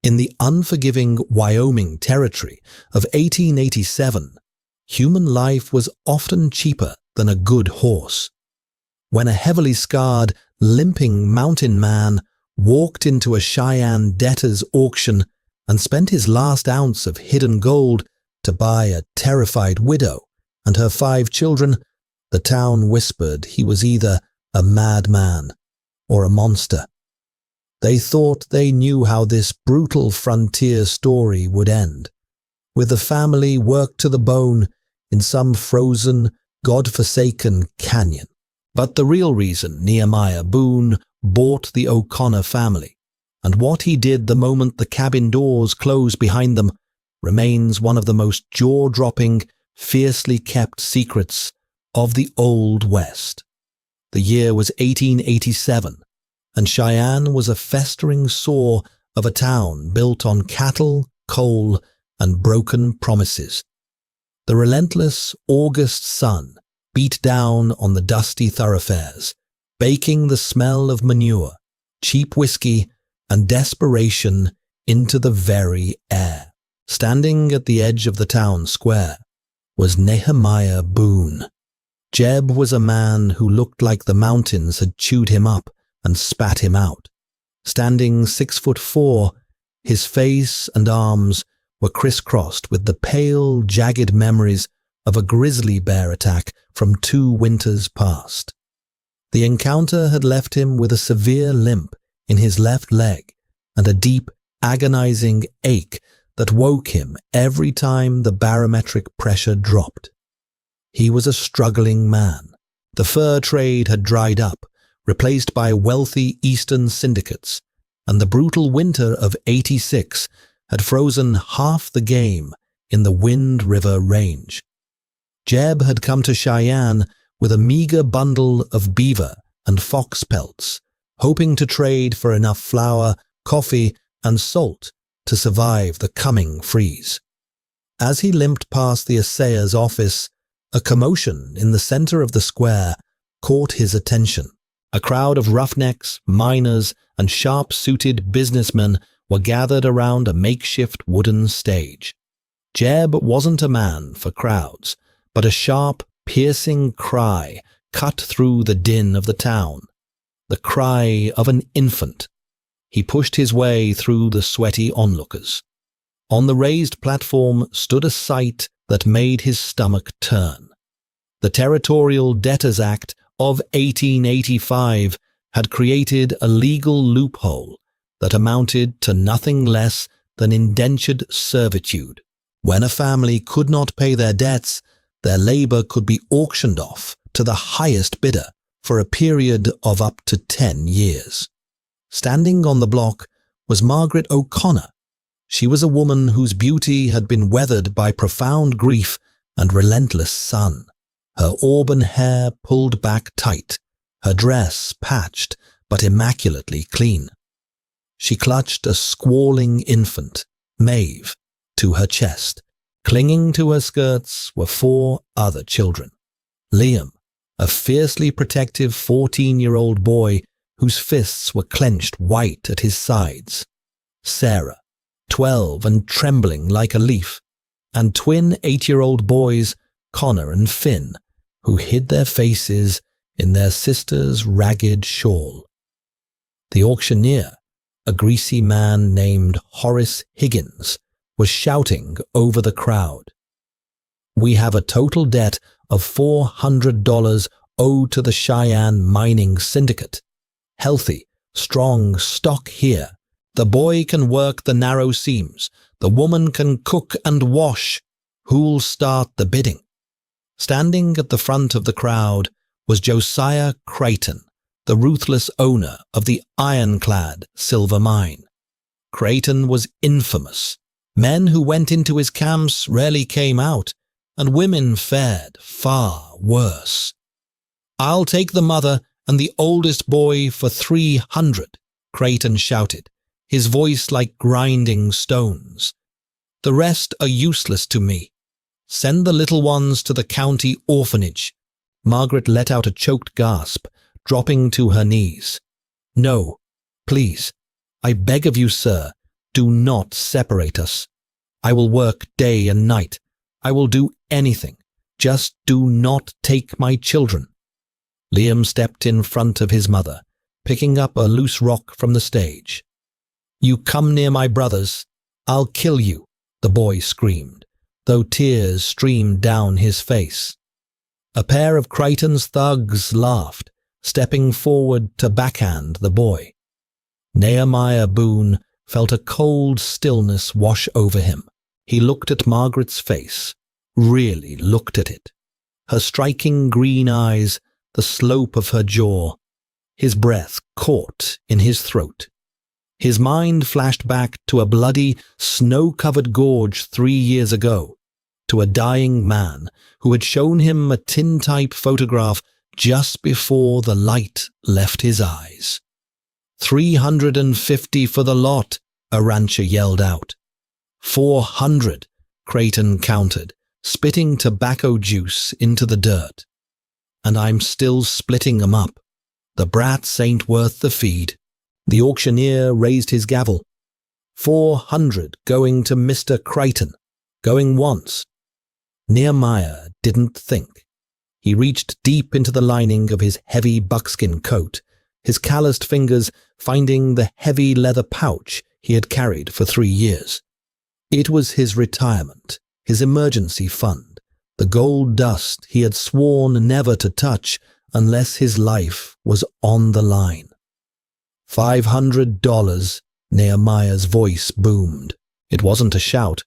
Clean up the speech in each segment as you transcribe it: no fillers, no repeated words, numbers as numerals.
In the unforgiving Wyoming Territory of 1887, human life was often cheaper than a good horse. When a heavily scarred, limping mountain man walked into a Cheyenne debtors' auction and spent his last ounce of hidden gold to buy a terrified widow and her 5 children, the town whispered he was either a madman or a monster. They thought they knew how this brutal frontier story would end, with the family worked to the bone in some frozen, God-forsaken canyon. But the real reason Nehemiah Boone bought the O'Connor family, and what he did the moment the cabin doors closed behind them, remains one of the most jaw-dropping, fiercely kept secrets of the Old West. The year was 1887, and Cheyenne was a festering sore of a town built on cattle, coal, and broken promises. The relentless August sun beat down on the dusty thoroughfares, baking the smell of manure, cheap whiskey, and desperation into the very air. Standing at the edge of the town square was Nehemiah Boone. Jeb was a man who looked like the mountains had chewed him up and spat him out. Standing 6'4", his face and arms were crisscrossed with the pale, jagged memories of a grizzly bear attack from 2 winters past. The encounter had left him with a severe limp in his left leg and a deep, agonizing ache that woke him every time the barometric pressure dropped. He was a struggling man. The fur trade had dried up, replaced by wealthy eastern syndicates, and the brutal winter of '86 had frozen half the game in the Wind River Range. Jeb had come to Cheyenne with a meager bundle of beaver and fox pelts, hoping to trade for enough flour, coffee, and salt to survive the coming freeze. As he limped past the assayer's office, a commotion in the center of the square caught his attention. A crowd of roughnecks, miners, and sharp-suited businessmen were gathered around a makeshift wooden stage. Jeb wasn't a man for crowds, but a sharp, piercing cry cut through the din of the town. The cry of an infant. He pushed his way through the sweaty onlookers. On the raised platform stood a sight that made his stomach turn. The Territorial Debtors Act of 1885 had created a legal loophole that amounted to nothing less than indentured servitude. When a family could not pay their debts, their labor could be auctioned off to the highest bidder for a period of up to 10 years. Standing on the block was Margaret O'Connor. She was a woman whose beauty had been weathered by profound grief and relentless sun. Her auburn hair pulled back tight, her dress patched but immaculately clean. She clutched a squalling infant, Maeve, to her chest. Clinging to her skirts were 4 other children. Liam, a fiercely protective 14-year-old boy whose fists were clenched white at his sides. Sarah, 12 and trembling like a leaf, and twin 8-year-old boys, Connor and Finn, who hid their faces in their sister's ragged shawl. The auctioneer, a greasy man named Horace Higgins, was shouting over the crowd. "We have a total debt of $400 owed to the Cheyenne Mining Syndicate. Healthy, strong stock here. The boy can work the narrow seams. The woman can cook and wash. Who'll start the bidding?" Standing at the front of the crowd was Josiah Creighton, the ruthless owner of the ironclad silver mine. Creighton was infamous. Men who went into his camps rarely came out, and women fared far worse. "I'll take the mother and the oldest boy for $300, Creighton shouted, his voice like grinding stones. "The rest are useless to me. Send the little ones to the county orphanage." Margaret let out a choked gasp, dropping to her knees. "No, please, I beg of you, sir, Do not separate us. I will work day and night. I will do anything. Just do not take my children." Liam stepped in front of his mother, picking up a loose rock from the stage. "You come near my brothers, I'll kill you," the boy screamed, though tears streamed down his face. A pair of Creighton's thugs laughed, stepping forward to backhand the boy. Nehemiah Boone felt a cold stillness wash over him. He looked at Margaret's face, really looked at it. Her striking green eyes, the slope of her jaw. His breath caught in his throat. His mind flashed back to a bloody, snow-covered gorge 3 years ago, to a dying man who had shown him a tintype photograph just before the light left his eyes. "350 for the lot," a rancher yelled out. 400, Creighton countered, spitting tobacco juice into the dirt. "And I'm still splitting 'em up. The brats ain't worth the feed." The auctioneer raised his gavel. 400 going to Mr. Creighton, going once. Nehemiah didn't think. He reached deep into the lining of his heavy buckskin coat, his calloused fingers finding the heavy leather pouch he had carried for 3 years. It was his retirement, his emergency fund, the gold dust he had sworn never to touch unless his life was on the line. $500, Nehemiah's voice boomed. It wasn't a shout,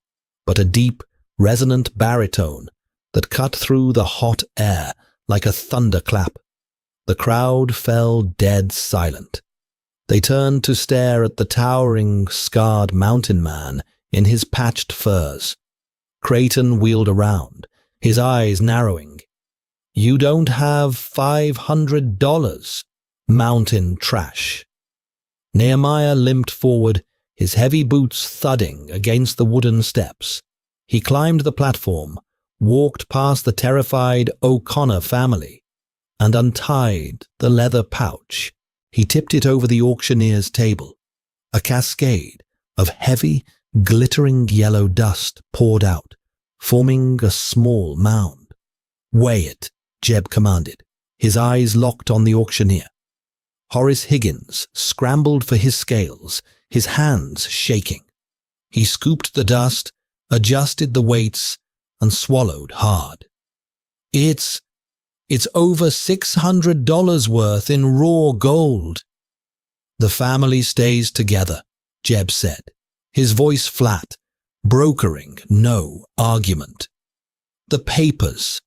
but a deep, resonant baritone that cut through the hot air like a thunderclap. The crowd fell dead silent. They turned to stare at the towering, scarred mountain man in his patched furs. Creighton wheeled around, his eyes narrowing. "You don't have $500, mountain trash." Nehemiah limped forward, his heavy boots thudding against the wooden steps. He climbed the platform, walked past the terrified O'Connor family, and untied the leather pouch. He tipped it over the auctioneer's table. A cascade of heavy, glittering yellow dust poured out, forming a small mound. "Weigh it," Jeb commanded, his eyes locked on the auctioneer. Horace Higgins scrambled for his scales, his hands shaking. He scooped the dust, adjusted the weights, and swallowed hard. It's over $600 worth in raw gold." "The family stays together," Jeb said, his voice flat, brokering no argument. "The papers."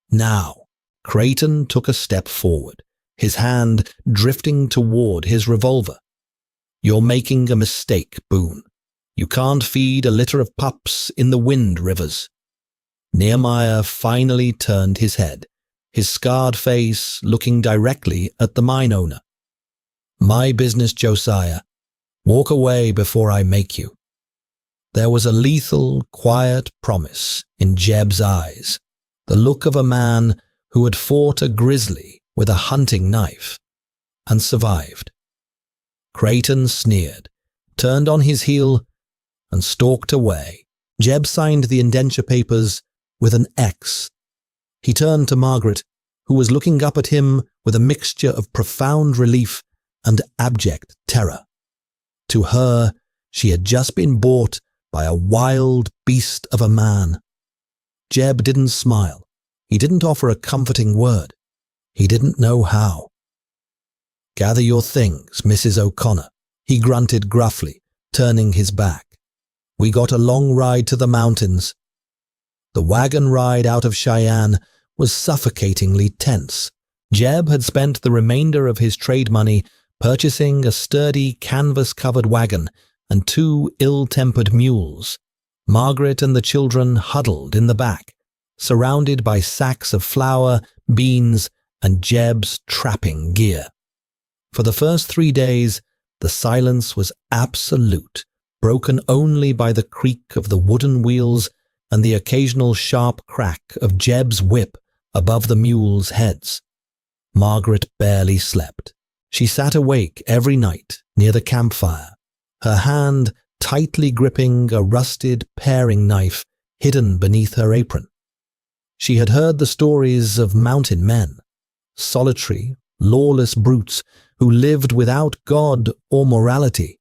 Now, Creighton took a step forward, his hand drifting toward his revolver. "You're making a mistake, Boone. You can't feed a litter of pups in the wind rivers." Nehemiah finally turned his head, his scarred face looking directly at the mine owner. "My business, Josiah. Walk away before I make you." There was a lethal, quiet promise in Jeb's eyes, the look of a man who had fought a grizzly with a hunting knife and survived. Creighton sneered, turned on his heel, and stalked away. Jeb signed the indenture papers with an X. He turned to Margaret, who was looking up at him with a mixture of profound relief and abject terror. To her, she had just been bought by a wild beast of a man. Jeb didn't smile. He didn't offer a comforting word. He didn't know how. "Gather your things, Mrs. O'Connor," he grunted gruffly, turning his back. "We got a long ride to the mountains." The wagon ride out of Cheyenne was suffocatingly tense. Jeb had spent the remainder of his trade money purchasing a sturdy, canvas-covered wagon and 2 ill-tempered mules. Margaret and the children huddled in the back, surrounded by sacks of flour, beans, and Jeb's trapping gear. For the first 3 days, the silence was absolute, broken only by the creak of the wooden wheels and the occasional sharp crack of Jeb's whip above the mules' heads. Margaret barely slept. She sat awake every night near the campfire, her hand tightly gripping a rusted paring knife hidden beneath her apron. She had heard the stories of mountain men, solitary, lawless brutes who lived without God or morality.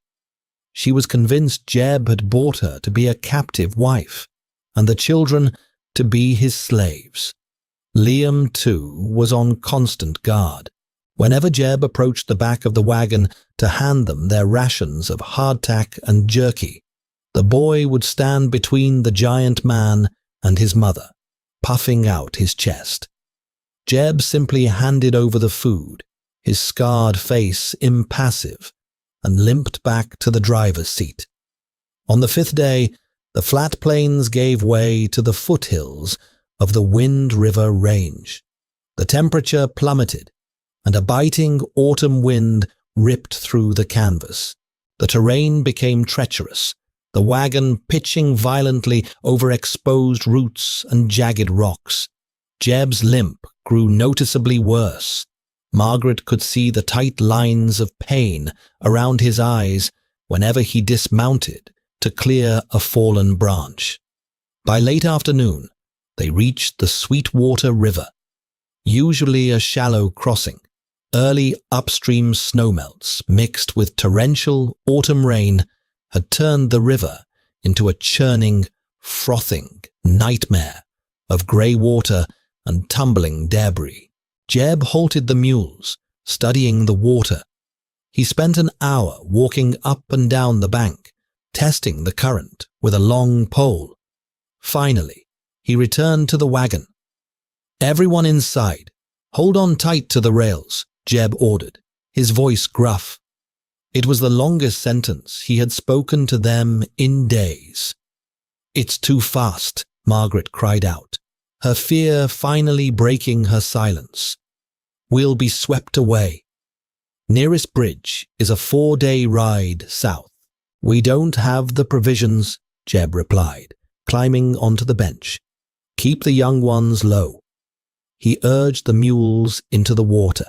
She was convinced Jeb had bought her to be a captive wife, and the children to be his slaves. Liam, too, was on constant guard. Whenever Jeb approached the back of the wagon to hand them their rations of hardtack and jerky, the boy would stand between the giant man and his mother, puffing out his chest. Jeb simply handed over the food, his scarred face impassive, and limped back to the driver's seat. On the 5th day, the flat plains gave way to the foothills of the Wind River Range. The temperature plummeted, and a biting autumn wind ripped through the canvas. The terrain became treacherous, the wagon pitching violently over exposed roots and jagged rocks. Jeb's limp grew noticeably worse. Margaret could see the tight lines of pain around his eyes whenever he dismounted to clear a fallen branch. By late afternoon, they reached the Sweetwater River, usually a shallow crossing. Early upstream snowmelts mixed with torrential autumn rain had turned the river into a churning, frothing nightmare of grey water and tumbling debris. Jeb halted the mules, studying the water. He spent an hour walking up and down the bank, testing the current with a long pole. Finally, he returned to the wagon. "Everyone inside, hold on tight to the rails," Jeb ordered, his voice gruff. It was the longest sentence he had spoken to them in days. "It's too fast," Margaret cried out, her fear finally breaking her silence. "We'll be swept away. Nearest bridge is a 4-day ride south." "We don't have the provisions," Jeb replied, climbing onto the bench. "Keep the young ones low." He urged the mules into the water.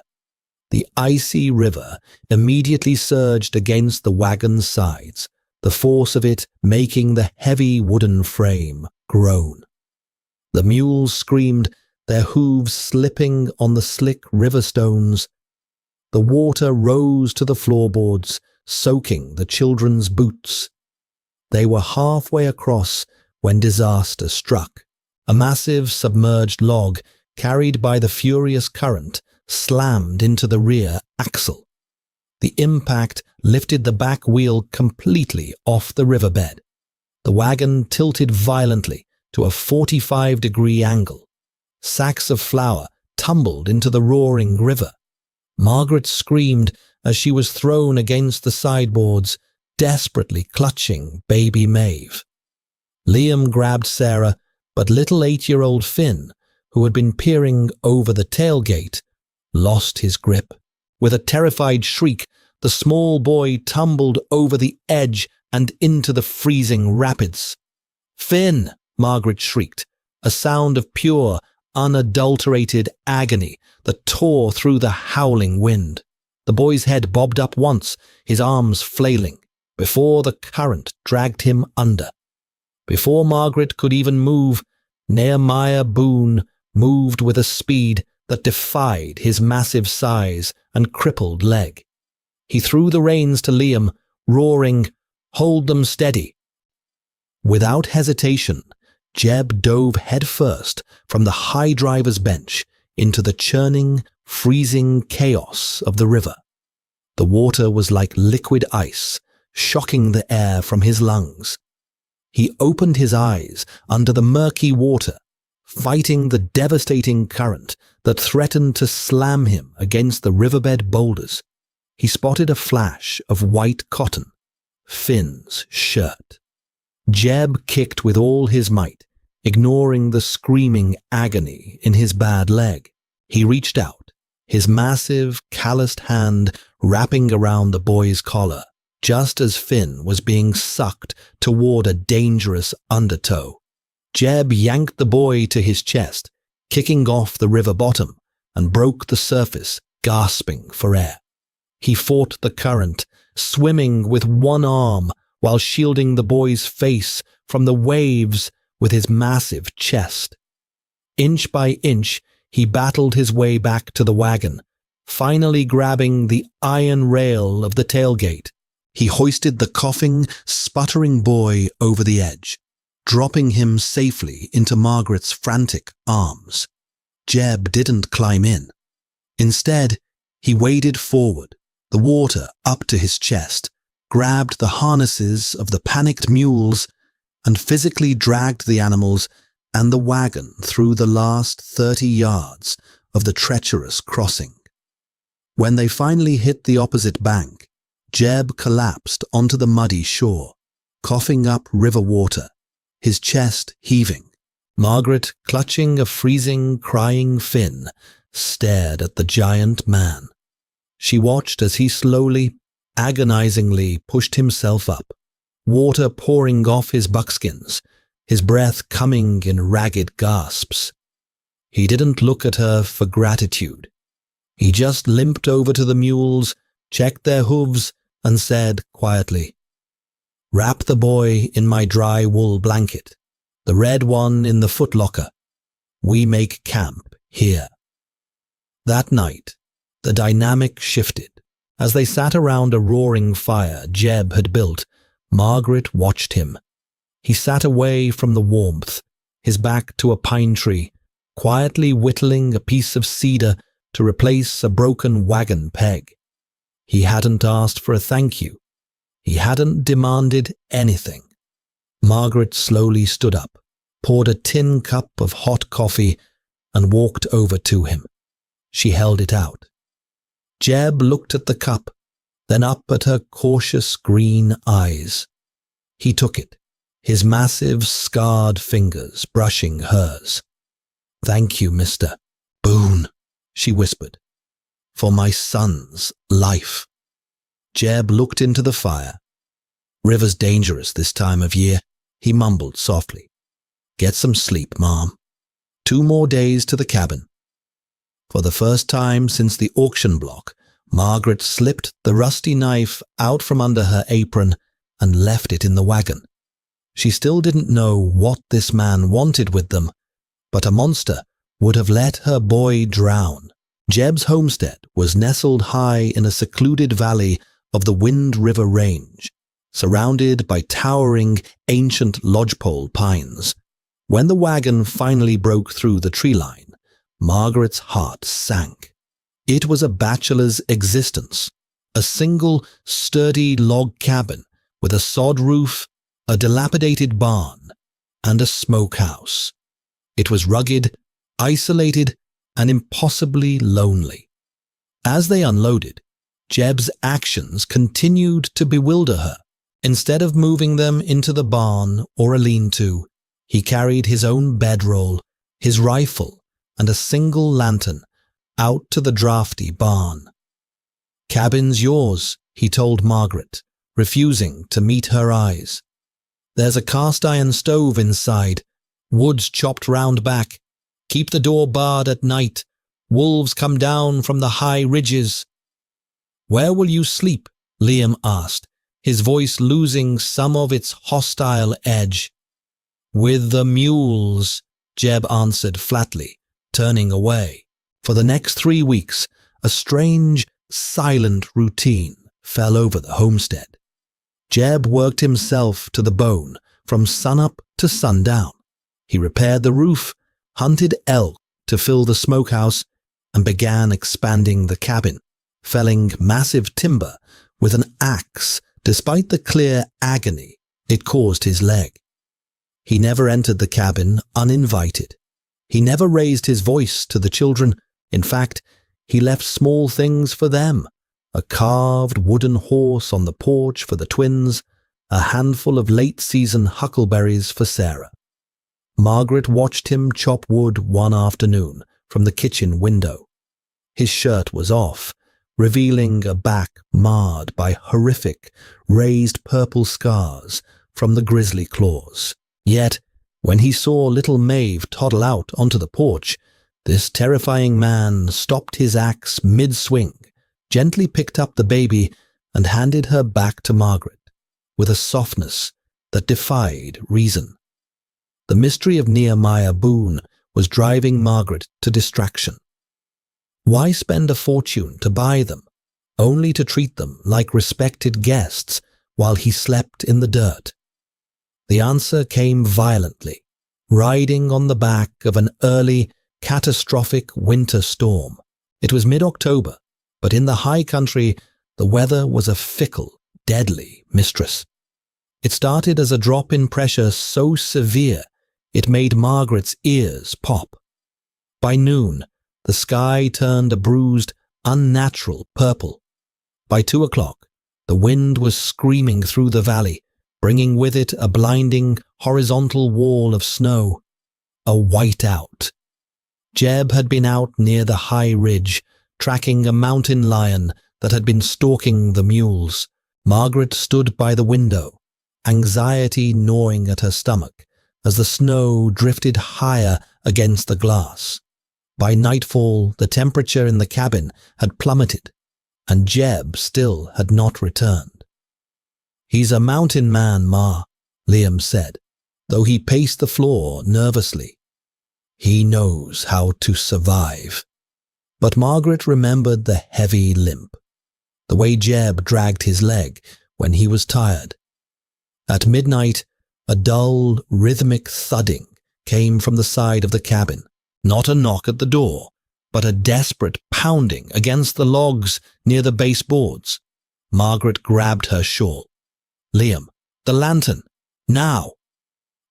The icy river immediately surged against the wagon's sides, the force of it making the heavy wooden frame groan. The mules screamed, their hooves slipping on the slick river stones. The water rose to the floorboards, soaking the children's boots. They were halfway across when disaster struck. A massive submerged log, carried by the furious current, slammed into the rear axle. The impact lifted the back wheel completely off the riverbed. The wagon tilted violently to a 45-degree angle. Sacks of flour tumbled into the roaring river. Margaret screamed as she was thrown against the sideboards, desperately clutching baby Maeve. Liam grabbed Sarah, but little 8-year-old Finn, who had been peering over the tailgate, lost his grip. With a terrified shriek, the small boy tumbled over the edge and into the freezing rapids. "Finn!" Margaret shrieked, a sound of pure, unadulterated agony that tore through the howling wind. The boy's head bobbed up once, his arms flailing, before the current dragged him under. Before Margaret could even move, Nehemiah Boone moved with a speed that defied his massive size and crippled leg. He threw the reins to Liam, roaring, "Hold them steady." Without hesitation, Jeb dove headfirst from the high driver's bench into the churning, freezing chaos of the river. The water was like liquid ice, shocking the air from his lungs. He opened his eyes under the murky water, fighting the devastating current that threatened to slam him against the riverbed boulders. He spotted a flash of white cotton, Finn's shirt. Jeb kicked with all his might, ignoring the screaming agony in his bad leg. He reached out, his massive, calloused hand wrapping around the boy's collar, just as Finn was being sucked toward a dangerous undertow. Jeb yanked the boy to his chest, kicking off the river bottom, and broke the surface, gasping for air. He fought the current, swimming with one arm while shielding the boy's face from the waves with his massive chest. Inch by inch, he battled his way back to the wagon, finally grabbing the iron rail of the tailgate. He hoisted the coughing, sputtering boy over the edge, dropping him safely into Margaret's frantic arms. Jeb didn't climb in. Instead, he waded forward, the water up to his chest, grabbed the harnesses of the panicked mules, and physically dragged the animals and the wagon through the last 30 yards of the treacherous crossing. When they finally hit the opposite bank, Jeb collapsed onto the muddy shore, coughing up river water, his chest heaving. Margaret, clutching a freezing, crying fin, stared at the giant man. She watched as he slowly, agonizingly pushed himself up, water pouring off his buckskins, his breath coming in ragged gasps. He didn't look at her for gratitude. He just limped over to the mules, checked their hooves, and said quietly, "Wrap the boy in my dry wool blanket, the red one in the footlocker. We make camp here." That night, the dynamic shifted. As they sat around a roaring fire Jeb had built, Margaret watched him. He sat away from the warmth, his back to a pine tree, quietly whittling a piece of cedar to replace a broken wagon peg. He hadn't asked for a thank you. He hadn't demanded anything. Margaret slowly stood up, poured a tin cup of hot coffee, and walked over to him. She held it out. Jeb looked at the cup, then up at her cautious green eyes. He took it, his massive, scarred fingers brushing hers. "Thank you, Mr. Boone," she whispered, "for my son's life." Jeb looked into the fire. "River's dangerous this time of year," he mumbled softly. "Get some sleep, Mom. 2 more days to the cabin." For the first time since the auction block, Margaret slipped the rusty knife out from under her apron and left it in the wagon. She still didn't know what this man wanted with them, but a monster would have let her boy drown. Jeb's homestead was nestled high in a secluded valley of the Wind River Range, surrounded by towering, ancient lodgepole pines. When the wagon finally broke through the tree line, Margaret's heart sank. It was a bachelor's existence, a single, sturdy log cabin with a sod roof, a dilapidated barn, and a smokehouse. It was rugged, isolated, and impossibly lonely. As they unloaded, Jeb's actions continued to bewilder her. Instead of moving them into the barn or a lean-to, he carried his own bedroll, his rifle, and a single lantern out to the drafty barn. "Cabin's yours," he told Margaret, refusing to meet her eyes. "There's a cast-iron stove inside, wood's chopped round back. Keep the door barred at night. Wolves come down from the high ridges." "Where will you sleep?" Liam asked, his voice losing some of its hostile edge. "With the mules," Jeb answered flatly, turning away. For the next 3 weeks, a strange, silent routine fell over the homestead. Jeb worked himself to the bone from sunup to sundown. He repaired the roof, hunted elk to fill the smokehouse, and began expanding the cabin, felling massive timber with an axe despite the clear agony it caused his leg. He never entered the cabin uninvited. He never raised his voice to the children. In fact, he left small things for them: a carved wooden horse on the porch for the twins, a handful of late-season huckleberries for Sarah. Margaret watched him chop wood one afternoon from the kitchen window. His shirt was off, revealing a back marred by horrific, raised purple scars from the grizzly claws. Yet, when he saw little Maeve toddle out onto the porch, this terrifying man stopped his axe mid-swing, gently picked up the baby, and handed her back to Margaret. with a softness that defied reason. The mystery of Nehemiah Boone was driving Margaret to distraction. Why spend a fortune to buy them, only to treat them like respected guests while he slept in the dirt? The answer came violently, riding on the back of an early, catastrophic winter storm. It was mid-October, but in the high country, the weather was a fickle, deadly mistress. It started as a drop in pressure so severe it made Margaret's ears pop. By noon, the sky turned a bruised, unnatural purple. By 2 o'clock, the wind was screaming through the valley, bringing with it a blinding, horizontal wall of snow. A whiteout. Jeb had been out near the high ridge, tracking a mountain lion that had been stalking the mules. Margaret stood by the window, anxiety gnawing at her stomach as the snow drifted higher against the glass. By nightfall, the temperature in the cabin had plummeted, and Jeb still had not returned. "He's a mountain man, Ma," Liam said, though he paced the floor nervously. "He knows how to survive." But Margaret remembered the heavy limp, the way Jeb dragged his leg when he was tired. At midnight, a dull, rhythmic thudding came from the side of the cabin. Not a knock at the door, but a desperate pounding against the logs near the baseboards. Margaret grabbed her shawl. "Liam, the lantern, now!"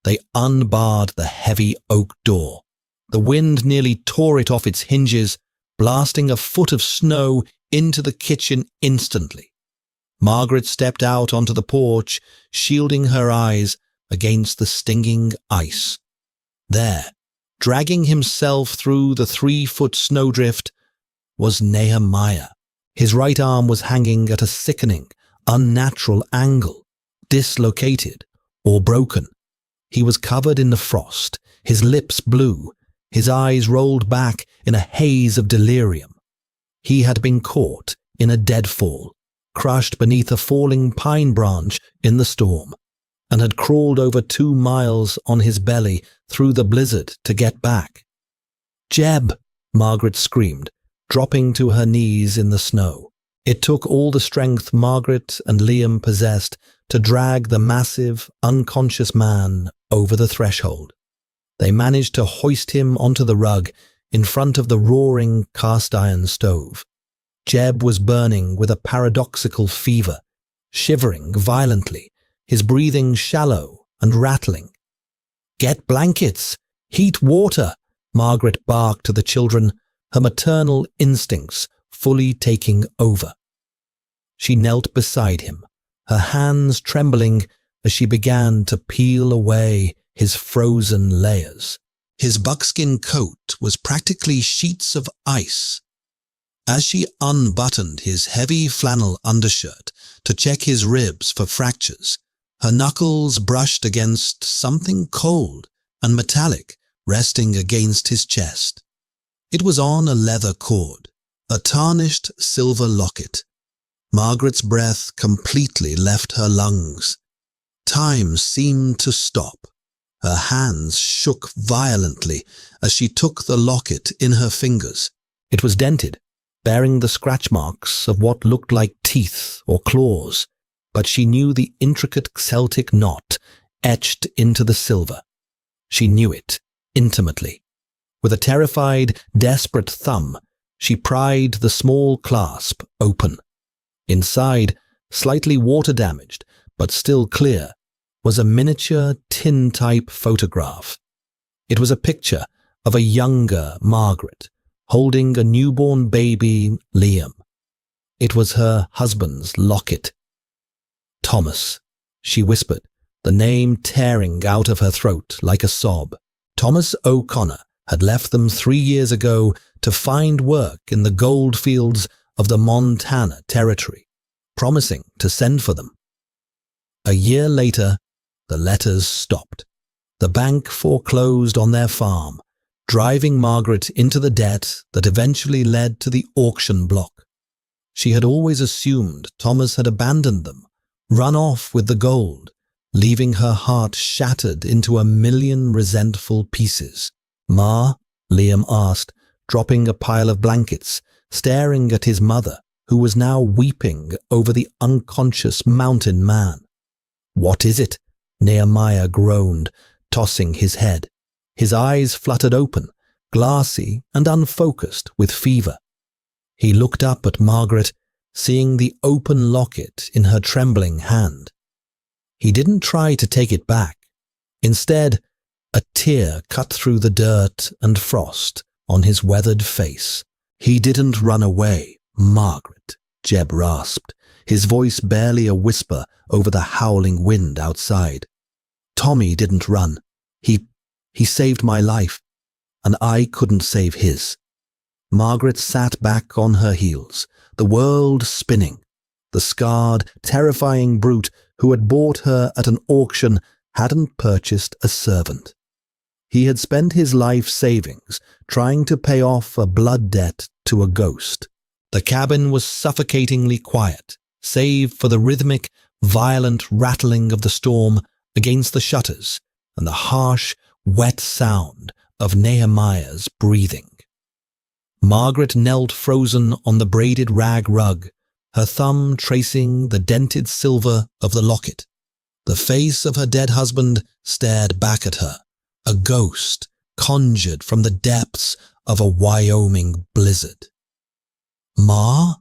They unbarred the heavy oak door. The wind nearly tore it off its hinges, blasting a foot of snow into the kitchen instantly. Margaret stepped out onto the porch, shielding her eyes against the stinging ice. There, dragging himself through the 3-foot snowdrift, was Nehemiah. His right arm was hanging at a sickening, unnatural angle, dislocated or broken. He was covered in the frost, his lips blue, his eyes rolled back in a haze of delirium. He had been caught in a deadfall, crushed beneath a falling pine branch in the storm, and had crawled over 2 miles on his belly through the blizzard to get back. "Jeb!" Margaret screamed, dropping to her knees in the snow. It took all the strength Margaret and Liam possessed to drag the massive, unconscious man over the threshold. They managed to hoist him onto the rug in front of the roaring cast-iron stove. Jeb was burning with a paradoxical fever, shivering violently, his breathing shallow and rattling. "Get blankets! Heat water!" Margaret barked to the children, her maternal instincts fully taking over. She knelt beside him, her hands trembling as she began to peel away his frozen layers. His buckskin coat was practically sheets of ice. As she unbuttoned his heavy flannel undershirt to check his ribs for fractures, her knuckles brushed against something cold and metallic resting against his chest. It was on a leather cord, a tarnished silver locket. Margaret's breath completely left her lungs. Time seemed to stop. Her hands shook violently as she took the locket in her fingers. It was dented, bearing the scratch marks of what looked like teeth or claws, but she knew the intricate Celtic knot etched into the silver. She knew it intimately. With a terrified, desperate thumb, she pried the small clasp open. Inside, slightly water-damaged, but still clear, was a miniature tin-type photograph. It was a picture of a younger Margaret, holding a newborn baby, Liam. It was her husband's locket. "Thomas," she whispered, the name tearing out of her throat like a sob. Thomas O'Connor had left them 3 years ago to find work in the gold fields of the Montana Territory, promising to send for them. A year later, the letters stopped. The bank foreclosed on their farm, driving Margaret into the debt that eventually led to the auction block. She had always assumed Thomas had abandoned them, run off with the gold, leaving her heart shattered into a million resentful pieces. "Ma?" Liam asked, dropping a pile of blankets, staring at his mother, who was now weeping over the unconscious mountain man. "What is it?" Nehemiah groaned, tossing his head. His eyes fluttered open, glassy and unfocused with fever. He looked up at Margaret, seeing the open locket in her trembling hand. He didn't try to take it back. Instead, a tear cut through the dirt and frost on his weathered face. "He didn't run away, Margaret," Jeb rasped, his voice barely a whisper over the howling wind outside. "Tommy didn't run. He saved my life, and I couldn't save his." Margaret sat back on her heels, the world spinning. The scarred, terrifying brute who had bought her at an auction hadn't purchased a servant. He had spent his life savings trying to pay off a blood debt to a ghost. The cabin was suffocatingly quiet, save for the rhythmic, violent rattling of the storm against the shutters and the harsh, wet sound of Nehemiah's breathing. Margaret knelt frozen on the braided rag rug, her thumb tracing the dented silver of the locket. The face of her dead husband stared back at her, a ghost conjured from the depths of a Wyoming blizzard. "Ma?"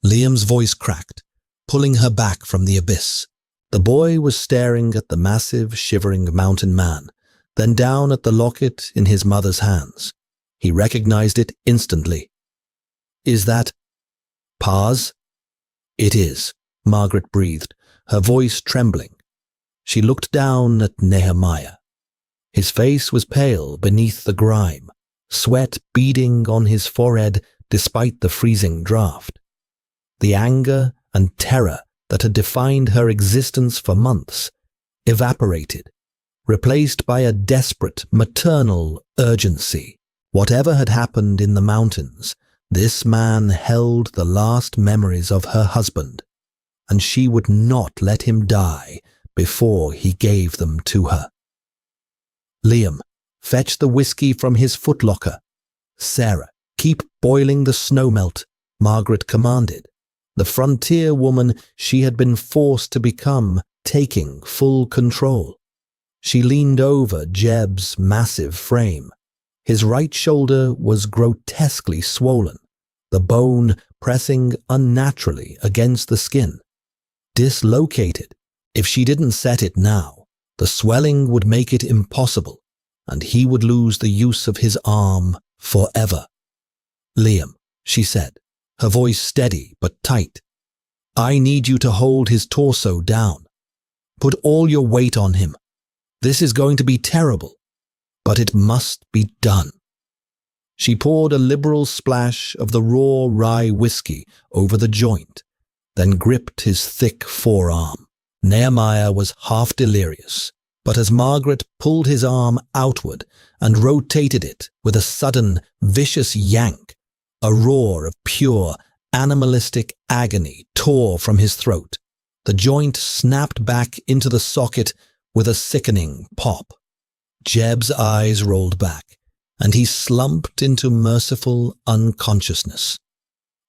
Liam's voice cracked, pulling her back from the abyss. The boy was staring at the massive, shivering mountain man, then down at the locket in his mother's hands. He recognized it instantly. "Is that Pa's?" "It is," Margaret breathed, her voice trembling. She looked down at Nehemiah. His face was pale beneath the grime, sweat beading on his forehead despite the freezing draft. The anger and terror that had defined her existence for months evaporated, replaced by a desperate, maternal urgency. Whatever had happened in the mountains, this man held the last memories of her husband, and she would not let him die before he gave them to her. "Liam, fetch the whiskey from his footlocker." "Sarah, keep boiling the snowmelt," Margaret commanded, the frontier woman she had been forced to become taking full control. She leaned over Jeb's massive frame. His right shoulder was grotesquely swollen, the bone pressing unnaturally against the skin. Dislocated, if she didn't set it now, the swelling would make it impossible, and he would lose the use of his arm forever. "Liam," she said, her voice steady but tight, "I need you to hold his torso down. Put all your weight on him. This is going to be terrible, but it must be done." She poured a liberal splash of the raw rye whiskey over the joint, then gripped his thick forearm. Nehemiah was half delirious, but as Margaret pulled his arm outward and rotated it with a sudden, vicious yank, a roar of pure, animalistic agony tore from his throat. The joint snapped back into the socket with a sickening pop. Jeb's eyes rolled back, and he slumped into merciful unconsciousness.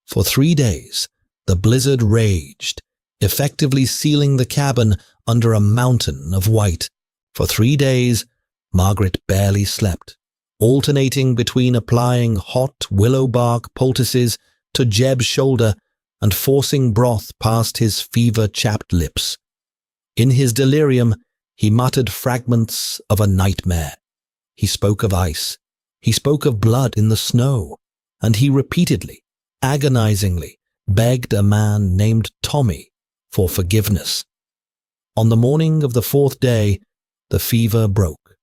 For 3 days, the blizzard raged, effectively sealing the cabin under a mountain of white. For 3 days, Margaret barely slept, alternating between applying hot willow bark poultices to Jeb's shoulder and forcing broth past his fever-chapped lips. In his delirium, he muttered fragments of a nightmare. He spoke of ice. He spoke of blood in the snow. And he repeatedly, agonizingly, begged a man named Tommy for forgiveness. On the morning of the 4th day, the fever broke.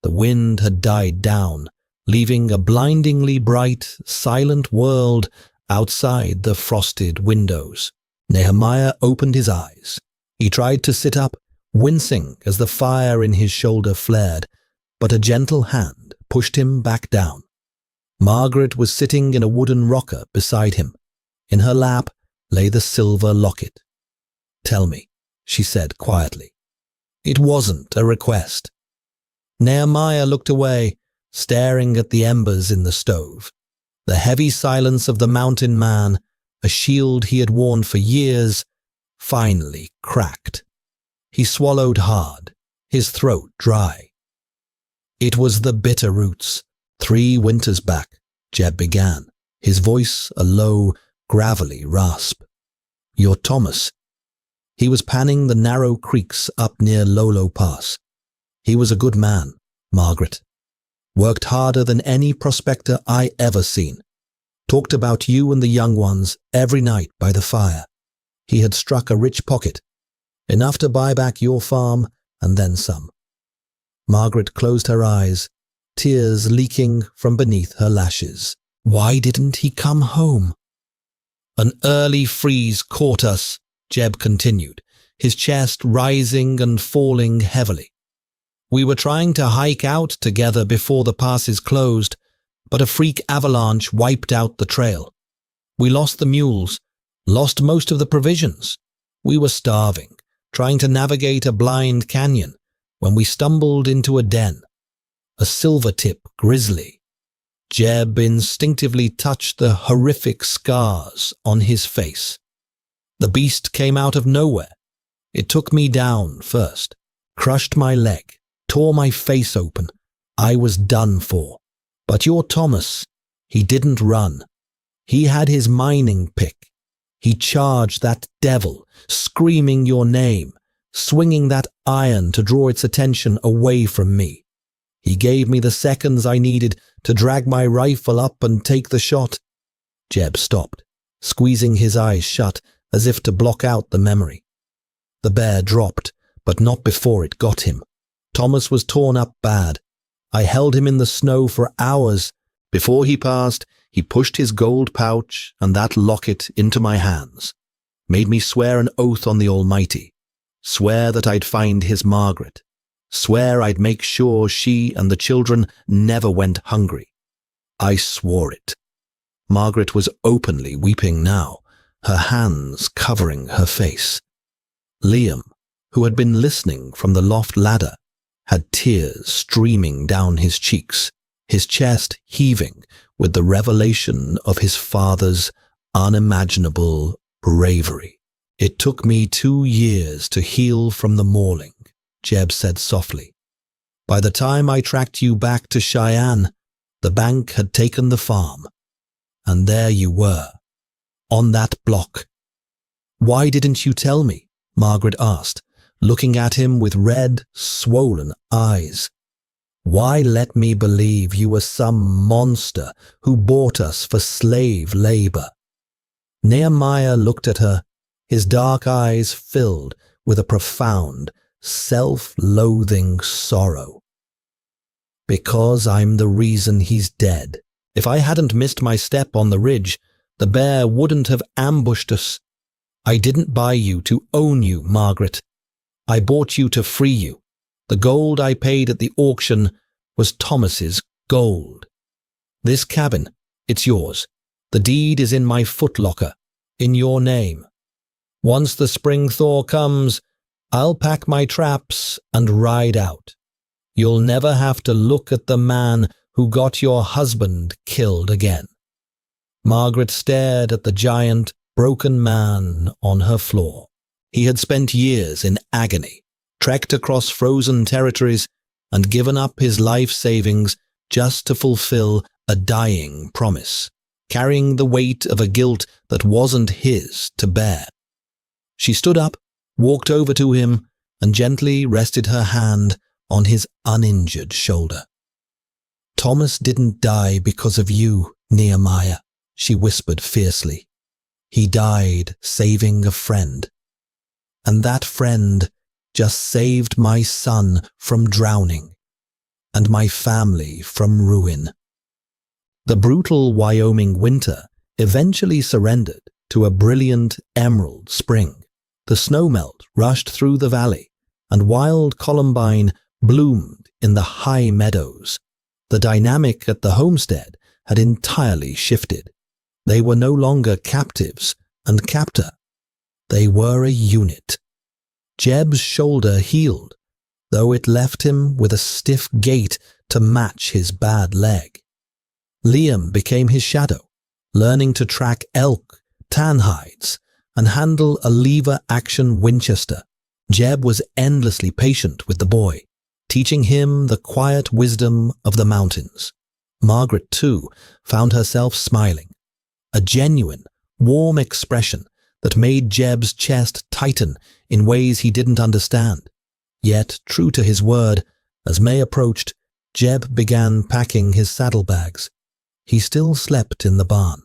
The wind had died down, leaving a blindingly bright, silent world outside the frosted windows. Nehemiah opened his eyes. He tried to sit up, wincing as the fire in his shoulder flared, but a gentle hand pushed him back down. Margaret was sitting in a wooden rocker beside him. In her lap lay the silver locket. "Tell me," she said quietly. It wasn't a request. Nehemiah looked away, staring at the embers in the stove. The heavy silence of the mountain man, a shield he had worn for years, finally cracked. He swallowed hard, his throat dry. It was the bitter roots. 3 winters back, Jeb began, his voice a low, gravelly rasp. Your Thomas. He was panning the narrow creeks up near Lolo Pass. He was a good man, Margaret. Worked harder than any prospector I ever seen. Talked about you and the young ones every night by the fire. He had struck a rich pocket, enough to buy back your farm and then some. Margaret closed her eyes, tears leaking from beneath her lashes. Why didn't he come home? An early freeze caught us, Jeb continued, his chest rising and falling heavily. We were trying to hike out together before the passes closed, but a freak avalanche wiped out the trail. We lost the mules, lost most of the provisions. We were starving, trying to navigate a blind canyon, when we stumbled into a den. A silver-tip grizzly. Jeb instinctively touched the horrific scars on his face. The beast came out of nowhere. It took me down first, crushed my leg, tore my face open. I was done for. But your Thomas, he didn't run. He had his mining pick. He charged that devil, screaming your name, swinging that iron to draw its attention away from me. He gave me the seconds I needed to drag my rifle up and take the shot. Jeb stopped, squeezing his eyes shut as if to block out the memory. The bear dropped, but not before it got him. Thomas was torn up bad. I held him in the snow for hours. Before he passed, he pushed his gold pouch and that locket into my hands, made me swear an oath on the Almighty, swear that I'd find his Margaret, swear I'd make sure she and the children never went hungry. I swore it. Margaret was openly weeping now, her hands covering her face. Liam, who had been listening from the loft ladder, had tears streaming down his cheeks, his chest heaving with the revelation of his father's unimaginable bravery. It took me 2 years to heal from the mauling, Jeb said softly. By the time I tracked you back to Cheyenne, the bank had taken the farm. And there you were, on that block. Why didn't you tell me? Margaret asked, looking at him with red, swollen eyes. Why let me believe you were some monster who bought us for slave labor? Nehemiah looked at her, his dark eyes filled with a profound, self-loathing sorrow. Because I'm the reason he's dead. If I hadn't missed my step on the ridge, the bear wouldn't have ambushed us. I didn't buy you to own you, Margaret. I bought you to free you. The gold I paid at the auction was Thomas's gold. This cabin, it's yours. The deed is in my footlocker, in your name. Once the spring thaw comes, I'll pack my traps and ride out. You'll never have to look at the man who got your husband killed again. Margaret stared at the giant, broken man on her floor. He had spent years in agony, trekked across frozen territories, and given up his life savings just to fulfill a dying promise, carrying the weight of a guilt that wasn't his to bear. She stood up, walked over to him, and gently rested her hand on his uninjured shoulder. Thomas didn't die because of you, Nehemiah, she whispered fiercely. He died saving a friend. And that friend just saved my son from drowning, and my family from ruin. The brutal Wyoming winter eventually surrendered to a brilliant emerald spring. The snowmelt rushed through the valley, and wild columbine bloomed in the high meadows. The dynamic at the homestead had entirely shifted. They were no longer captives and captor. They were a unit. Jeb's shoulder healed, though it left him with a stiff gait to match his bad leg. Liam became his shadow, learning to track elk, tan hides, and handle a lever-action Winchester. Jeb was endlessly patient with the boy, teaching him the quiet wisdom of the mountains. Margaret, too, found herself smiling, a genuine, warm expression that made Jeb's chest tighten in ways he didn't understand. Yet, true to his word, as May approached, Jeb began packing his saddlebags. He still slept in the barn.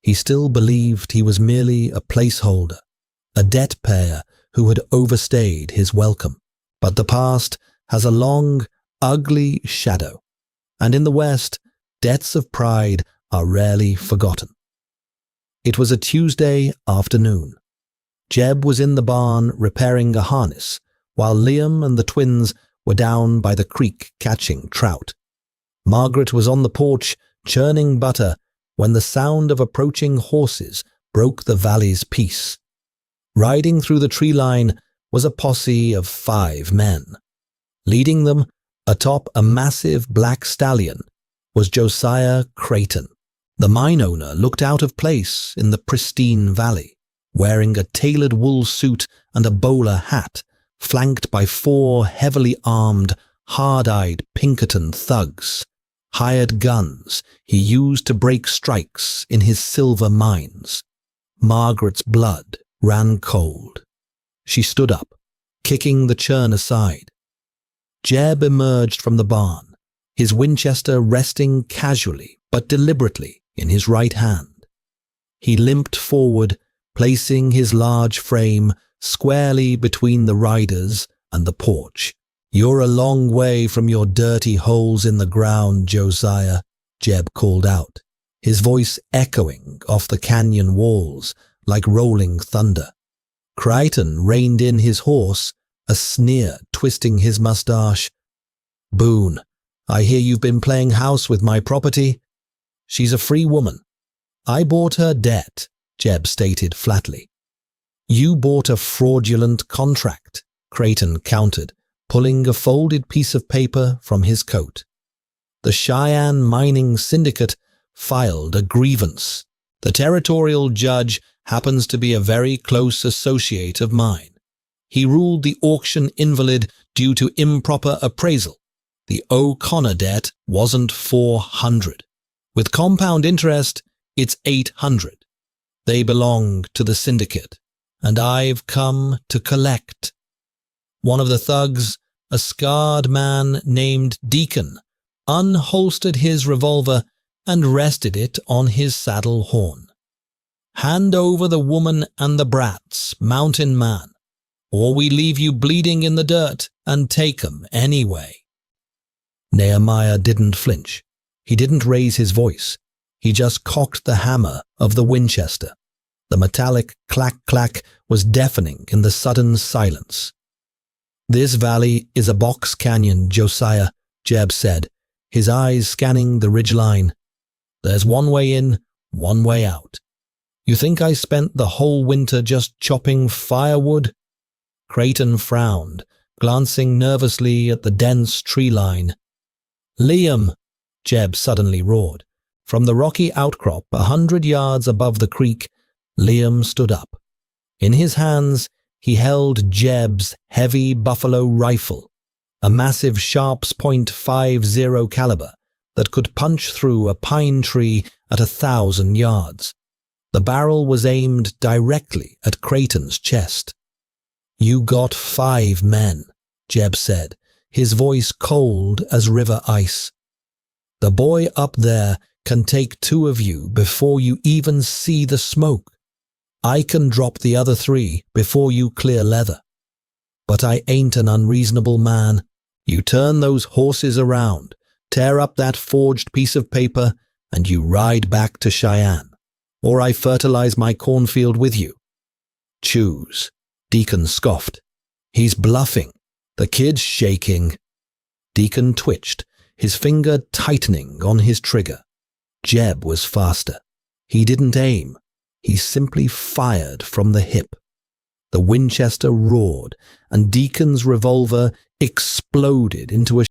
He still believed he was merely a placeholder, a debt payer who had overstayed his welcome. But the past has a long, ugly shadow, and in the West, debts of pride are rarely forgotten. It was a Tuesday afternoon. Jeb was in the barn repairing a harness, while Liam and the twins were down by the creek catching trout. Margaret was on the porch churning butter when the sound of approaching horses broke the valley's peace. Riding through the tree line was a posse of 5 men. Leading them, atop a massive black stallion, was Josiah Creighton. The mine owner looked out of place in the pristine valley, wearing a tailored wool suit and a bowler hat, flanked by 4 heavily armed, hard-eyed Pinkerton thugs, hired guns he used to break strikes in his silver mines. Margaret's blood ran cold. She stood up, kicking the churn aside. Jeb emerged from the barn, his Winchester resting casually but deliberately in his right hand. He limped forward, placing his large frame squarely between the riders and the porch. "You're a long way from your dirty holes in the ground, Josiah," Jeb called out, his voice echoing off the canyon walls like rolling thunder. Creighton reined in his horse, a sneer twisting his mustache. "Boone, I hear you've been playing house with my property." "She's a free woman. I bought her debt," Jeb stated flatly. "You bought a fraudulent contract," Creighton countered, pulling a folded piece of paper from his coat. "The Cheyenne Mining Syndicate filed a grievance. The territorial judge happens to be a very close associate of mine. He ruled the auction invalid due to improper appraisal. The O'Connor debt wasn't 400. With compound interest, it's 800. They belong to the syndicate, and I've come to collect." One of the thugs, a scarred man named Deacon, unholstered his revolver and rested it on his saddle horn. "Hand over the woman and the brats, mountain man, or we leave you bleeding in the dirt and take 'em anyway." Nehemiah didn't flinch. He didn't raise his voice. He just cocked the hammer of the Winchester. The metallic clack-clack was deafening in the sudden silence. "This valley is a box canyon, Josiah," Jeb said, his eyes scanning the ridgeline. "There's one way in, one way out. You think I spent the whole winter just chopping firewood?" Creighton frowned, glancing nervously at the dense tree line. "Liam!" Jeb suddenly roared. From the rocky outcrop 100 yards above the creek, Liam stood up. In his hands, he held Jeb's heavy buffalo rifle, a massive Sharps .50 caliber that could punch through a pine tree at 1,000 yards. The barrel was aimed directly at Creighton's chest. "You got 5 men," Jeb said, his voice cold as river ice. "The boy up there can take 2 of you before you even see the smoke. I can drop the other 3 before you clear leather. But I ain't an unreasonable man. You turn those horses around, tear up that forged piece of paper, and you ride back to Cheyenne. Or I fertilize my cornfield with you. Choose." Deacon scoffed. "He's bluffing. The kid's shaking." Deacon twitched, his finger tightening on his trigger. Jeb was faster. He didn't aim. He simply fired from the hip. The Winchester roared, and Deacon's revolver exploded into a